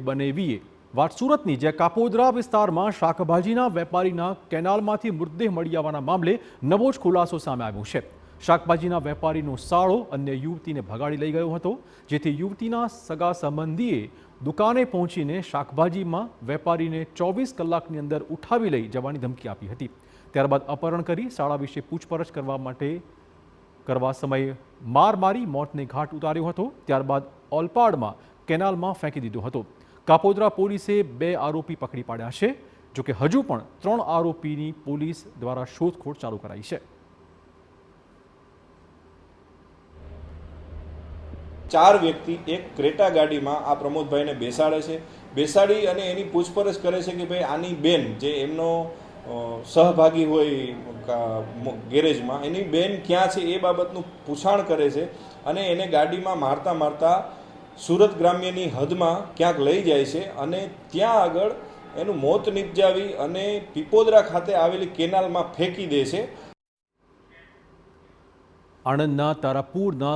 બનેવીએ વાત સુરતની જે કાપોદ્રા વિસ્તારમાં શાકભાજીના વેપારીના કેનાલમાંથી મૃતદેહ મળી આવવાના મામલે નવો જ ખુલાસો સામે આવ્યો છે। શાકભાજીના વેપારીનો સાળો અન્ય યુવતીને ભગાડી લઈ ગયો હતો, જેથી યુવતીના સગા સંબંધીએ દુકાને પહોંચીને શાકભાજીમાં વેપારીને 24 કલાકની અંદર ઉઠાવી લઈ જવાની ધમકી આપી હતી। ત્યારબાદ અપહરણ કરી શાળા વિશે પૂછપરછ કરવા સમયે માર મારી મોતને ઘાટ ઉતાર્યો હતો। ત્યારબાદ ઓલપાડમાં કેનાલમાં ફેંકી દીધો હતો। કાપોદ્રા પોલીસે 2 આરોપી પકડી પાડ્યા છે, જોકે હજુ પણ 3 આરોપીની પોલીસ દ્વારા શોધખોળ ચાલુ કરાઈ છે। 4 વ્યક્તિ એક ક્રેટા ગાડીમાં આ પ્રમોદભાઈને બેસાડે છે, બેસાડી અને એની પૂછપરછ કરે છે કે ભાઈ આની બેન જે એમનો સહભાગી હોય ગેરેજમાં, એની બેન ક્યાં છે એ બાબતનું પૂછાણ કરે છે અને એને ગાડીમાં મારતા મારતા સુરત ગ્રામ્યની હદમાં ક્યાંક લઈ જાય છે અને ત્યાં આગળ એનું મોત નિપજાવી અને પીપોદરા ખાતે આવેલી કેનાલમાં ફેંકી દે છે। આણંદના તારાપુરના